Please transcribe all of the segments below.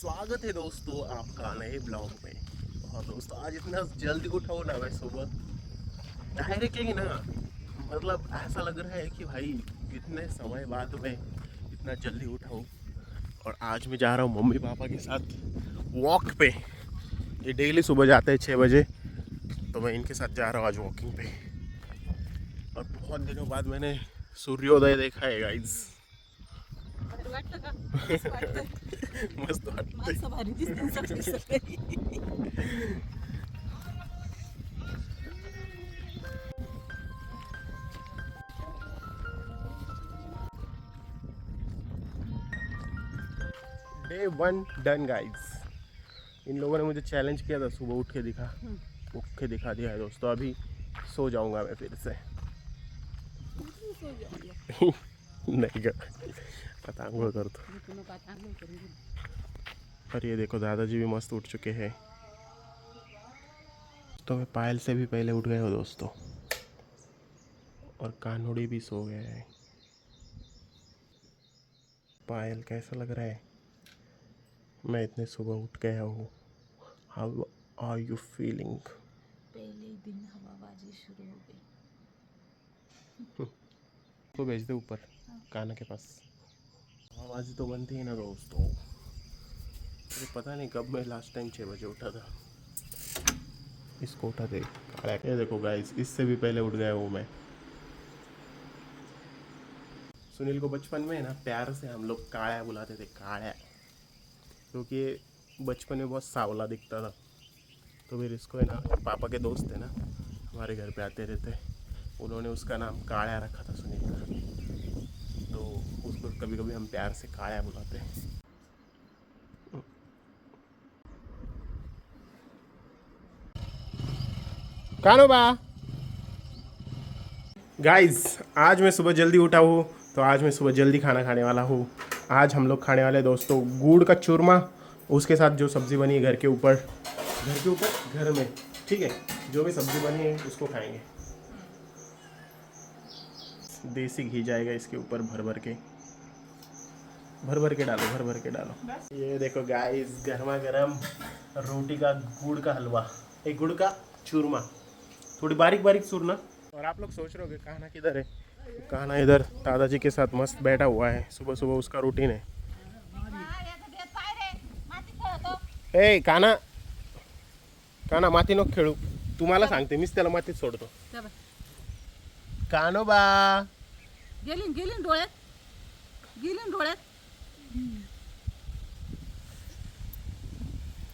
स्वागत है दोस्तों आपका नए ब्लॉग में। और दोस्तों आज इतना जल्दी उठा हूँ ना मैं सुबह डायरेक्टली ना, मतलब ऐसा लग रहा है कि भाई कितने समय बाद मैं इतना जल्दी उठा हूँ। और आज मैं जा रहा हूँ मम्मी पापा के साथ वॉक पे। ये डेली सुबह जाते हैं 6 बजे, तो मैं इनके साथ जा रहा हूँ आज वॉकिंग पे। और बहुत दिनों बाद मैंने सूर्योदय देखा है गाइज। मस्त वाटतंय। Day 1 done guys. इन लोगों ने मुझे चैलेंज किया था सुबह उठ के दिखा दिया है दोस्तों। अभी सो जाऊंगा मैं फिर से। नहीं कर पतंग कर तो। और ये देखो दादाजी भी मस्त उठ चुके हैं। तो मैं पायल से भी पहले उठ गए हो दोस्तों। और कानोड़ी भी सो गया है। पायल कैसा लग रहा है? मैं इतने सुबह उठ गया हूँ। How are you feeling? पहले ही दिन हवाबाजी शुरू हो गई। तो भेज दे ऊपर काना के पास। हवाबाजी तो बनती है ना दोस्तों। मुझे पता नहीं कब मैं लास्ट टाइम 6 बजे उठा था। इसको उठा दे। ये देखो गाइस, इससे भी पहले उठ गया हूँ मैं। सुनील को बचपन में ना प्यार से हम लोग काळ्या बुलाते थे, काळ्या, क्योंकि बचपन में बहुत सांवला दिखता था। तो फिर इसको है ना, पापा के दोस्त थे ना, हमारे घर पे आते रहते, उन्होंने उसका नाम काळ्या रखा था सुनील का। तो उसको कभी कभी हम प्यार से काळ्या बुलाते हैं। कानोबा गाइस, आज मैं सुबह जल्दी उठा हूँ, तो आज मैं सुबह जल्दी खाना खाने वाला हूँ। आज हम लोग खाने वाले दोस्तों गुड़ का चूरमा, उसके साथ जो सब्ज़ी बनी है घर के ऊपर घर में, ठीक है, जो भी सब्ज़ी बनी है उसको खाएंगे। देसी घी जाएगा इसके ऊपर भर भर के डालो। ये देखो गाइस, गर्मा गर्म रोटी का गुड़ का हलवा, एक गुड़ का चूरमा, थोड़ी बारीक बारीक चूरना। और आप लोग सोच रहे हो कि कान्हा किधर है? कान्हा इधर दादाजी के साथ मस्त बैठा हुआ है। सुबह सुबह उसका रूटीन है। ए कान्हा, कान्हा माती नको खेळू, तुम्हाला सांगते, मीच त्याला मातीत सोडतो. कान्होबा गेलीन डोळ्यात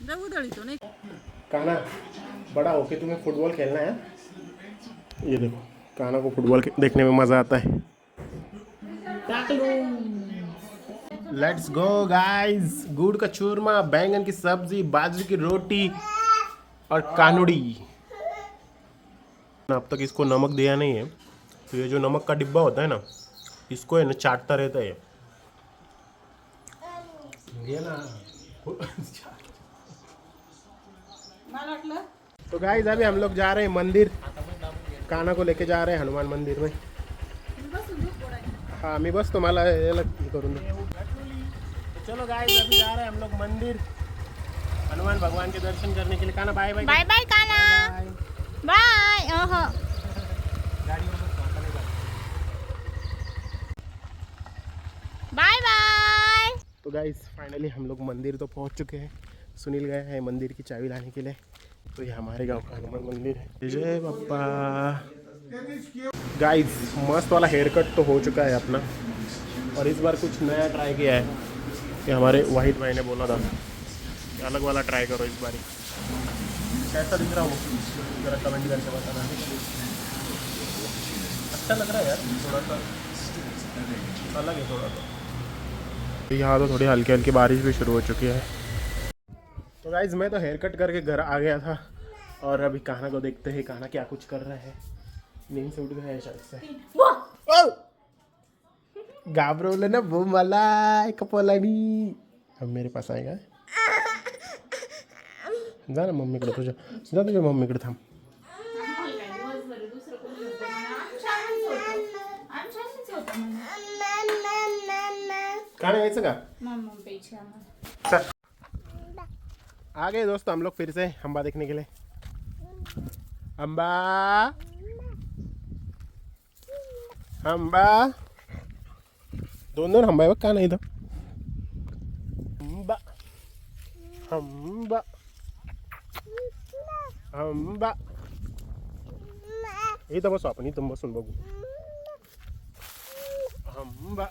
जाऊ दळीतो नाही. कान्हा, बड़ा होके तुम्हें फुटबॉल खेलना है? ये देखो, कान्हा को फुटबॉल देखने में मज़ा आता है। Let's go guys. गुड़ का चूरमा, बैंगन की सब्जी, बाजरे की रोटी और कानुड़ी। अब तक इसको नमक दिया नहीं है, तो ये जो नमक का डिब्बा होता है ना, इसको है ना चाटता रहता है ये ना। तो गाइस अभी हम लोग जा रहे हैं मंदिर। कान्हा को लेके जा रहे हैं हनुमान मंदिर में। हाँ मी बस तुम्हाला याला करून दे। तो चलो गाइस, अभी जा रहे हैं हम लोग मंदिर हनुमान भगवान के दर्शन करने के लिए। Kanha bye bye. Bye bye Kanha, bye. Bye bye. तो गाइस फाइनली हम लोग मंदिर तो पहुंच चुके हैं। सुनील गए हैं मंदिर की चाबी लाने के लिए। तो ये हमारे गांव का हनुमान मंदिर है। जय बाप्पा। गाइस मस्त वाला हेयर कट तो हो चुका है अपना, और इस बार कुछ नया ट्राई किया है। कि हमारे वाहिद भाई ने बोला था कि अलग वाला ट्राई करो इस बार। कैसा दिख रहा हूँ जरा कमेंट करके बताना। अच्छा लग रहा है यार, थोड़ा सा अलग है थोड़ा सा। यहाँ तो थोड़ी हल्की हल्की बारिश भी शुरू हो चुकी है। तो गाइज मैं तो हेयर कट करके घर आ गया था, और अभी कान्हा को देखते हैं कान्हा क्या कुछ कर रहा है। नींद से उठ गया है शायद से। घाबरवलं ना वो मला कपलानी। अब मेरे पास आएगा। जा ना मम्मीकडे तुझ्या, जा तुझ्या मम्मीकडे थांब। कान्हा यायचं का? चल आ गए दोस्तों हम लोग फिर से हम्बा देखने के लिए। हम्बा हम्बा दोन हम्बा आहे बघ का नाही इथं। हम्बा हम्बा हम्बा इथं बसू आपण, इथं बसून बघू। हम्बा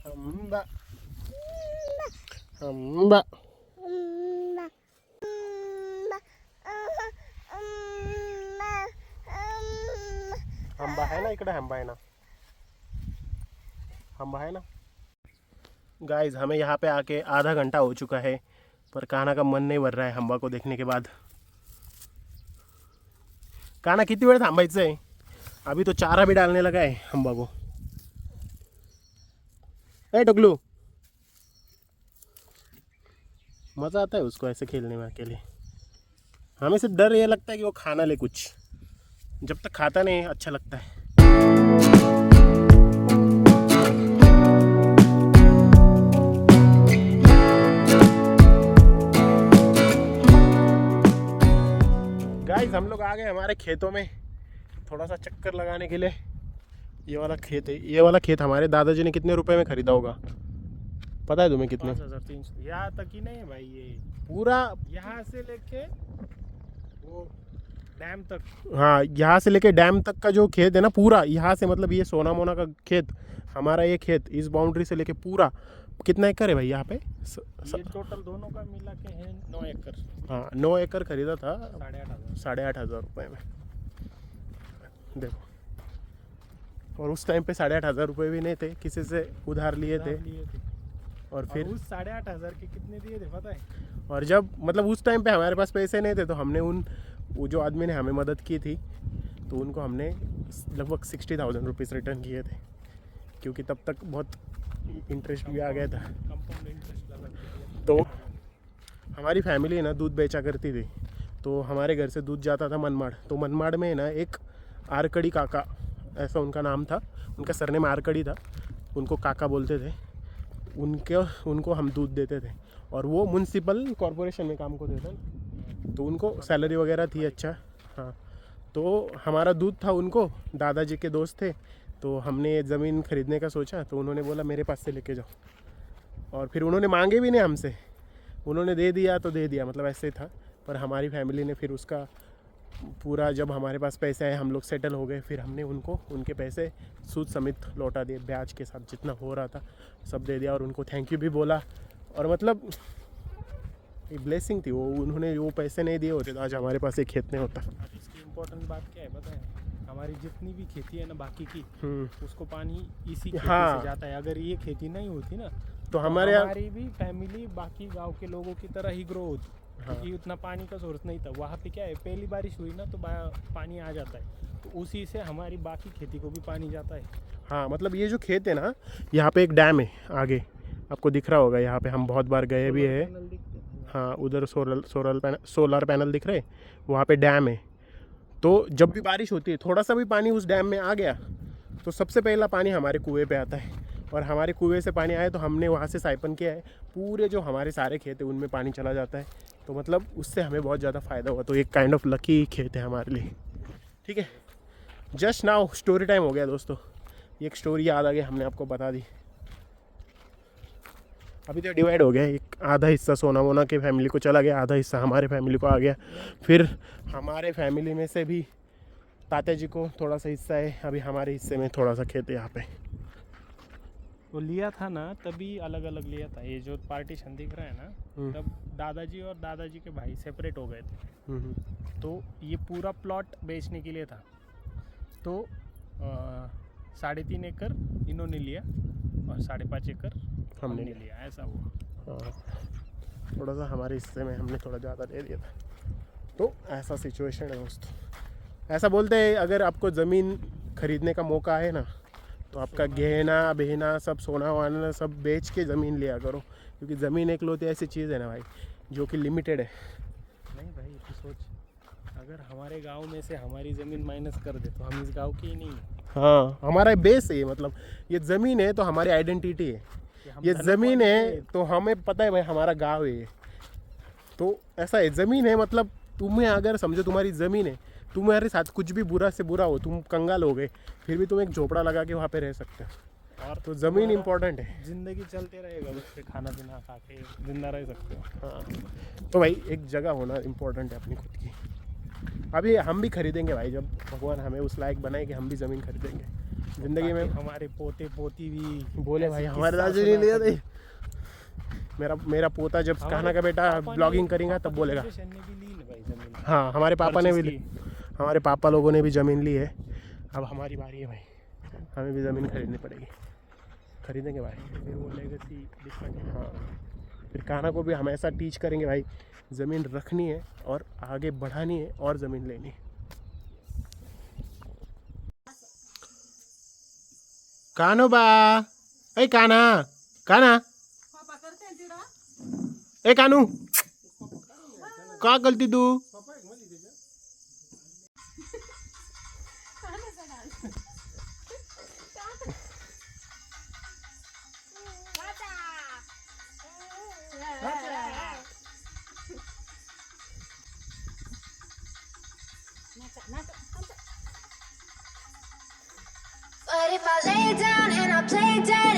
हम्बा हम्बा हम्बा है ना, इकडे हम्बा है ना, हम्बा है ना। गाइस हमें यहाँ पे आके आधा घंटा हो चुका है, पर कान्हा का मन नहीं भर रहा है हम्बा को देखने के बाद। कान्हा किती वेळ थांबायचं आहे? अभी तो चारा भी डालने लगा है हम्बा को। ए टुकलू, मज़ा आता है उसको ऐसे खेलने में अकेले। हमें सिर्फ डर ये लगता है कि वो खाना ले कुछ, जब तक खाता नहीं अच्छा लगता है। गाइस हम लोग आ गए हमारे खेतों में थोड़ा सा चक्कर लगाने के लिए। ये वाला खेत है, ये वाला खेत हमारे दादाजी ने कितने रुपए में खरीदा होगा पता है तुम्हें? कितने? 5300। यहाँ तक ही नहीं है भाई, ये पूरा यहाँ से लेके वो डैम तक। हाँ यहाँ से लेके डैम तक का जो खेत है ना, पूरा यहाँ से मतलब ये सोना मोना का खेत, हमारा ये खेत इस बाउंड्री से लेके पूरा कितना एकड़ है भाई यहाँ पे? ये टोटल दोनों का मिला के है 9 एकड़। हाँ 9 एकड़ खरीदा था 8,500 रुपये में। देखो, और उस टाइम पे 8,500 रुपये भी नहीं थे, किसी से उधार लिए थे। और फिर उस 8,500 के कितने दिए थे पता है? और जब मतलब उस टाइम पे हमारे पास पैसे नहीं थे, तो हमने वो जो आदमी ने हमें मदद की थी, तो उनको हमने लगभग 60,000 रुपीज़ रिटर्न किए थे, क्योंकि तब तक बहुत इंटरेस्ट भी आ गया था। कंपाउंड इंटरेस्ट लगा। तो हमारी फैमिली ना दूध बेचा करती थी, तो हमारे घर से दूध जाता था मनमाड़। तो मनमाड़ में ना एक आरकड़ी काका, ऐसा उनका नाम था, उनका सरनेम आरकड़ी था, उनको काका बोलते थे। उनको हम दूध देते थे, और वो म्युनिसिपल कॉरपोरेशन में काम करते थे, तो उनको सैलरी वगैरह थी अच्छा। हाँ, तो हमारा दूध था उनको, दादाजी के दोस्त थे, तो हमने ज़मीन खरीदने का सोचा, तो उन्होंने बोला मेरे पास से लेके जाओ। और फिर उन्होंने मांगे भी नहीं हमसे, उन्होंने दे दिया तो दे दिया, मतलब ऐसे था। पर हमारी फैमिली ने फिर उसका पूरा, जब हमारे पास पैसे आए, हम लोग सेटल हो गए, फिर हमने उनको उनके पैसे सूद समेत लौटा दिए, ब्याज के साथ जितना हो रहा था सब दे दिया, और उनको थैंक यू भी बोला। और मतलब ये ब्लेसिंग थी, वो उन्होंने वो पैसे नहीं दिए होते तो आज हमारे पास एक खेत नहीं होता। इसकी इम्पोर्टेंट बात क्या है पता है? हमारी जितनी भी खेती है ना बाकी की, उसको पानी इसी खेती से जाता है। अगर ये खेती नहीं होती ना, तो हमारी भी फैमिली बाकी गांव के लोगों की तरह ही ग्रो होती। क्योंकि उतना पानी का सोर्स नहीं था वहाँ पे। क्या है, पहली बारिश हुई ना तो पानी आ जाता है, तो उसी से हमारी बाकी खेती को भी पानी जाता है। हाँ, मतलब ये जो खेत है ना, यहाँ पे एक डैम है आगे, आपको दिख रहा होगा, यहाँ पे हम बहुत बार गए भी है। हाँ, उधर सोलर पैनल दिख रहे, वहाँ पे डैम है। तो जब भी बारिश होती है, थोड़ा सा भी पानी उस डैम में आ गया, तो सबसे पहला पानी हमारे कुएं पे आता है। और हमारे कुएं से पानी आए तो हमने वहाँ से साइपन किया है, पूरे जो हमारे सारे खेत है उनमें पानी चला जाता है। तो मतलब उससे हमें बहुत ज़्यादा फ़ायदा हुआ। तो एक काइंड ऑफ लकी खेत है हमारे लिए। ठीक है, जस्ट नाउ स्टोरी टाइम हो गया दोस्तों। एक स्टोरी याद आ गई, हमने आपको बता दी। अभी तो डिवाइड हो गया, एक आधा हिस्सा सोना मोना के फैमिली को चला गया, आधा हिस्सा हमारे फैमिली को आ गया। फिर हमारे फैमिली में से भी तात्या जी को थोड़ा सा हिस्सा है, अभी हमारे हिस्से में थोड़ा सा खेत है यहाँ पे। वो लिया था ना तभी अलग अलग लिया था। ये जो पार्टीशन दिख रहा है ना, तब दादाजी और दादाजी के भाई सेपरेट हो गए थे। तो ये पूरा प्लॉट बेचने के लिए था। तो 3.5 एकड़ इन्होंने लिया और 5.5 एकड़ हमने लिया, ऐसा हुआ। हाँ, थोड़ा सा हमारे हिस्से में हमने थोड़ा ज़्यादा दे दिया था। तो ऐसा सिचुएशन है दोस्तों। ऐसा बोलते हैं अगर आपको ज़मीन खरीदने का मौका है ना, तो आपका गहना बहना सब सोना वाना सब बेच के ज़मीन लिया करो, क्योंकि ज़मीन एक लौती ऐसी चीज़ है ना भाई, जो कि लिमिटेड है। नहीं भाई, तो सोच, अगर हमारे गांव में से हमारी ज़मीन माइनस कर दे तो हम इस गांव के ही नहीं हैं। हाँ, हमारा बेस है ये, मतलब ये ज़मीन है तो हमारी आइडेंटिटी है। ये ज़मीन है तो हमें पता है भाई हमारा गाँव है ये। तो ऐसा है, ज़मीन है मतलब तुम्हें अगर समझो तुम्हारी ज़मीन है, तुम्हारे साथ कुछ भी बुरा से बुरा हो, तुम कंगाल हो गए, फिर भी तुम एक झोपड़ा लगा के वहाँ पे रह सकते हो। और तो ज़मीन इम्पोर्टेंट है। ज़िंदगी चलते रहेगा, उस पर खाना पीना खा के जिंदा रह सकते हो। हाँ तो भाई एक जगह होना इम्पोर्टेंट है अपनी खुद की। अभी हम भी खरीदेंगे भाई, जब भगवान हमें उस लायक बनाए कि हम भी ज़मीन खरीदेंगे ज़िंदगी में। हमारे पोते पोती भी बोले भाई ऐसे हमारे किस्सा दादाजी ने लिया सुना था। मेरा पोता जब कहना का बेटा ब्लॉगिंग करेगा तब बोलेगा। ने भी ली ले भाई ज़मीन। हाँ हमारे पापा ने भी ली, हमारे पापा लोगों ने भी ज़मीन ली है। अब हमारी बारी है भाई, हमें भी ज़मीन खरीदनी पड़ेगी, खरीदेंगे भाई। फिर वो लेगेसी डिफरेंट है। हाँ फिर कान्हा को भी हम ऐसा टीच करेंगे भाई, ज़मीन रखनी है और आगे बढ़ानी है और ज़मीन लेनी है। कान्हो बा, ए कान्हा, कान्हा, पापा करते हैं तिकडं. ए कानू, का गलती तू? But if I lay down and I play dead